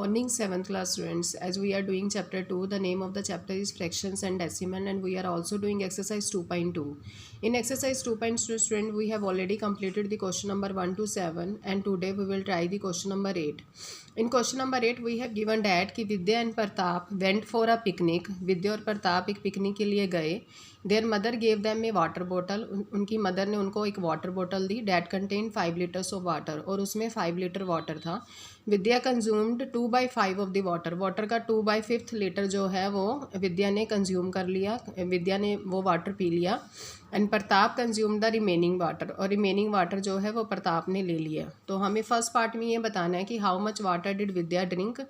morning 7th class students. As we are doing chapter 2, the name of the chapter is fractions and decimal, and we are also doing exercise 2.2. In exercise 2.2 student, we have already completed the question number 1 to 7, and today we will try the question number 8. In question number 8 we have given that कि Vidya and Pratap went for a picnic. Vidya और प्रताप एक picnic के लिए गए. Their mother gave them a water bottle. उनकी mother ने उनको एक वाटर बॉटल दी. That contain 5 litres of water, और उसमें 5 लीटर वाटर था. Vidya consumed 2/5 of the water. Water का 2/5 लीटर जो है वो विद्या ने कंज्यूम कर लिया. विद्या ने वो वाटर पी लिया. And Pratap consume the remaining water, और रिमेनिंग वाटर जो है वो प्रताप ने ले लिया. तो हमें फर्स्ट पार्ट में ये बताना है कि how much water did Vidya drink,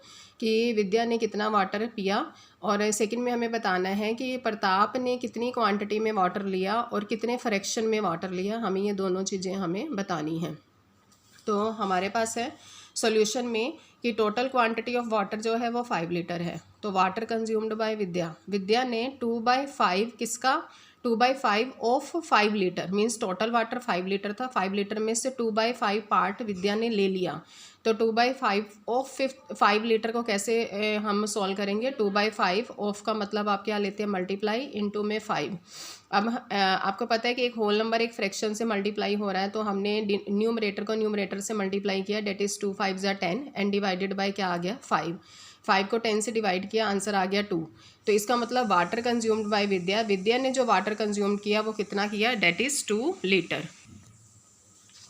कि विद्या ने कितना वाटर पिया. और सेकंड में हमें बताना है कि प्रताप ने कितनी क्वांटिटी में वाटर लिया और कितने फ्रैक्शन में वाटर लिया. हमें ये दोनों चीज़ें हमें बतानी हैं. तो हमारे पास है सॉल्यूशन में कि टोटल क्वांटिटी ऑफ वाटर जो है वो 5 लीटर है. तो water consumed by Vidya, Vidya ने 2/5 किसका, 2/5 of 5 litre, means total water 5 litre था. 5 लीटर में से 2/5 पार्ट विद्या ने ले लिया. तो 2/5 ऑफ 5 लीटर को कैसे हम सॉल्व करेंगे. 2/5 ऑफ का मतलब आप क्या लेते हैं, मल्टीप्लाई इनटू में 5. अब आपको पता है कि एक होल नंबर एक फ्रैक्शन से मल्टीप्लाई हो रहा है, तो हमने न्यूमरेटर को न्यूमरेटर से मल्टीप्लाई किया. That is 2 5 = 10 and divided by क्या आ गया, 5. 5 को 10 से डिवाइड किया, आंसर आ गया 2. तो इसका मतलब water consumed by Vidya, Vidya ने जो वाटर कंज्यूम किया वो कितना किया, that is 2 litre.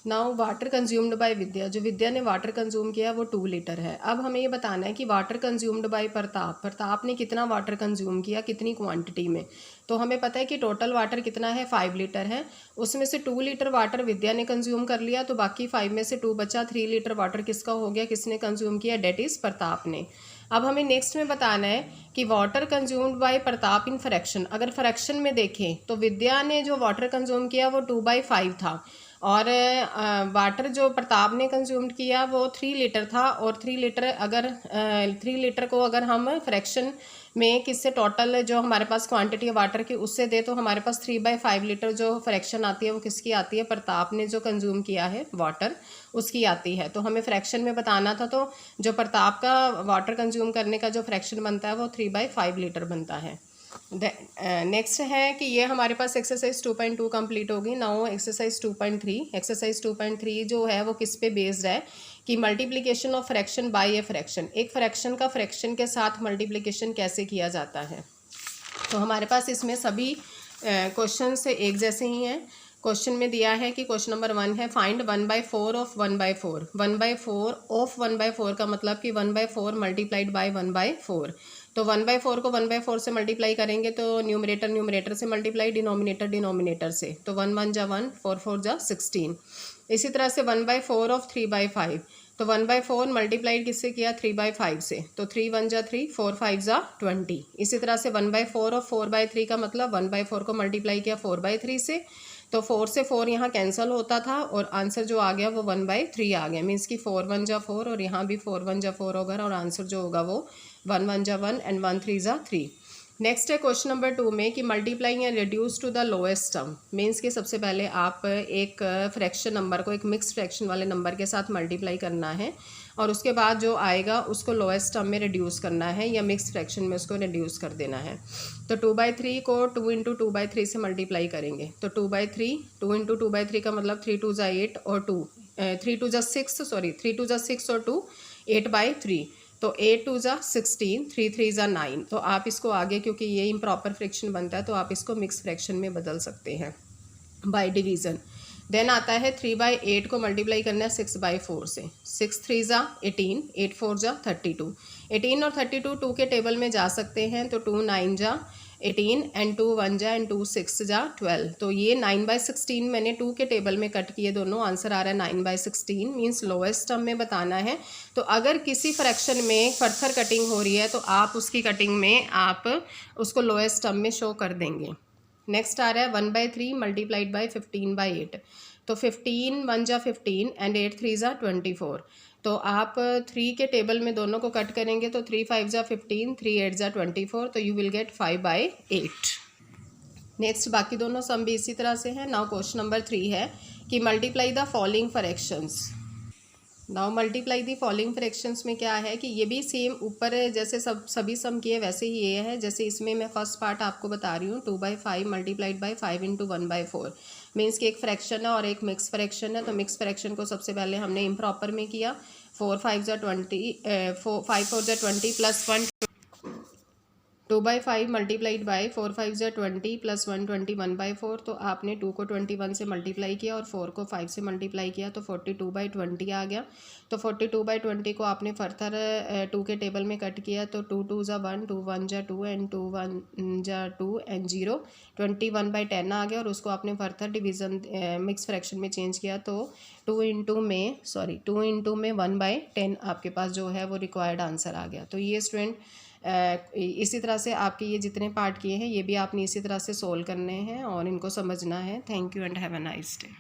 Now water consumed by Vidya, जो विद्या ने वाटर कंज्यूम किया वो 2 लीटर है. अब हमें ये बताना है कि water consumed bye Pratap, Pratap ने कितना वाटर कंज्यूम किया, कितनी क्वांटिटी में. तो हमें पता है कि टोटल वाटर कितना है, 5 लीटर है. उसमें से 2 लीटर वाटर विद्या ने कंज्यूम कर लिया, तो बाकी 5 में से 2 बचा. 3 लीटर वाटर किसका हो गया, किसने कंज्यूम किया, डेट इज़ प्रताप ने. अब हमें नेक्स्ट में बताना है कि water consumed bye Pratap in fraction. अगर फ्रैक्शन में देखें तो विद्या ने जो वाटर कंज्यूम किया वो 2/5 था, और वाटर जो प्रताप ने कंज्यूम किया वो 3 लीटर था. और 3 लीटर अगर 3 लीटर को अगर हम फ्रैक्शन में किससे टोटल जो हमारे पास क्वांटिटी है वाटर की उससे दे, तो हमारे पास 3/5 लीटर जो फ्रैक्शन आती है वो किसकी आती है, प्रताप ने जो कंज्यूम किया है वाटर उसकी आती है. तो हमें फ्रैक्शन में बताना था, तो जो प्रताप का वाटर कंज्यूम करने का जो फ्रैक्शन बनता है वो 3/5 लीटर बनता है. नेक्स्ट है कि ये हमारे पास एक्सरसाइज 2.2 कंप्लीट होगी. Now exercise 2.3. एक्सरसाइज 2.3 जो है वो किस पे बेस्ड है कि multiplication of fraction by a fraction. एक फ्रैक्शन का फ्रैक्शन के साथ मल्टीप्लिकेशन कैसे किया जाता है. तो हमारे पास इसमें सभी क्वेश्चन से एक जैसे ही हैं. क्वेश्चन में दिया है कि क्वेश्चन नंबर 1 है फाइंड 1/4 ऑफ 1/4. 1/4 ऑफ 1/4 का मतलब कि 1/4 मल्टीप्लाइड बाय 1/4. तो 1/4 को 1/4 से मल्टीप्लाई करेंगे तो न्यूमरेटर न्यूमरेटर से मल्टीप्लाई, डिनोमिनेटर डिनोमिनेटर से. तो 1 1 = 1, 4 4 = 16. इसी तरह से 1/4 ऑफ 3/5. तो 1/4 मल्टीप्लाइड किससे किया, 3/5 से. तो 3 1 = 3, 4 5 = 20. इसी तरह से 1/4 ऑफ 4/3 का मतलब 1/4 को मल्टीप्लाई किया 4/3 से. तो 4 से 4 यहाँ कैंसिल होता था और आंसर जो आ गया वो 1/3 आ गया. मीन्स कि 4 1 = 4 और यहाँ भी 4 1 = 4 होगा, और आंसर जो होगा वो 1 1 = 1 एंड 1 3 = 3. नेक्स्ट है क्वेश्चन नंबर 2 में कि multiplying and reduce to the lowest term. Means कि सबसे पहले आप एक फ्रैक्शन नंबर को एक मिक्स फ्रैक्शन वाले नंबर के साथ मल्टीप्लाई करना है, और उसके बाद जो आएगा उसको लोएस्ट टर्म में रिड्यूस करना है या मिक्स फ्रैक्शन में उसको रिड्यूस कर देना है. तो 2/3 को 2 × 2/3 से मल्टीप्लाई करेंगे. तो 2/3, 2 × 2/3 का मतलब 3 2 = 8 और 2 3 2 = 6, सॉरी 3 2 = 6 और 2 8/3. तो 8 2 = 16, 3 3 = 9. तो आप इसको आगे, क्योंकि ये इम्प्रॉपर फ्रैक्शन बनता है, तो आप इसको मिक्स फ्रैक्शन में बदल सकते हैं बाय डिवीज़न. देन आता है 3/8 को मल्टीप्लाई करना है 6/4 से. 6 3 = 18, 8 4 = 32. 18 और 32 2 के टेबल में जा सकते हैं. तो 2 9 = 18 एंड 2 1 = एंड 2 6 = 12. तो ये 9/16 मैंने 2 के टेबल में कट किए दोनों. आंसर आ रहा है 9/16. मीन्स लोएस्ट टर्म में बताना है. तो अगर किसी फ्रैक्शन में फर्थर कटिंग हो रही है तो आप उसकी कटिंग में आप उसको लोएस्ट टर्म में शो कर देंगे. नेक्स्ट आ रहा है 1/3 मल्टीप्लाइड बाय 15/8. तो 15 1 = 15 एंड 8 3 = 24. तो आप 3 के टेबल में दोनों को कट करेंगे तो 3 5 = 15, 3 8 = 24. तो यू विल गेट 5/8. नेक्स्ट बाकी दोनों सम भी इसी तरह से है. नाउ क्वेश्चन नंबर 3 है कि multiply the following fractions. Now multiply the following fractions में क्या है कि ये भी सेम ऊपर जैसे सभी सम किए वैसे ही ये है। जैसे इसमें मैं फर्स्ट पार्ट आपको बता रही हूँ 2/5 मल्टीप्लाइड बाई 5 इंटू 1/4 मीन्स कि एक फ्रैक्शन है और एक मिक्स फ्रैक्शन है। तो मिक्स फ्रैक्शन को सबसे पहले हमने इम्प्रॉपर में किया। 5 4 प्लस 1 2/5 मल्टीप्लाइड बाई 4 5 20 प्लस 121/4। तो आपने 2 को 21 से मल्टीप्लाई किया और 4 को 5 से मल्टीप्लाई किया तो 42/20 आ गया। तो 42/20 को आपने फर्दर 2 के टेबल में कट किया तो 2 2 ज़ा 1 2 1 ज़ा 2 एंड 2 1 ज़ा 2 एंड 0 21/10 आ गया। और उसको आपने फर्दर डिवीज़न मिक्स फ्रैक्शन में चेंज किया तो 2 इंटू में 1/10 आपके पास जो है वो रिक्वायर्ड आंसर आ गया। तो ये स्टूडेंट इसी तरह से आपके ये जितने पार्ट किए हैं ये भी आपने इसी तरह से सोल्व करने हैं और इनको समझना है। Thank you and have a nice day.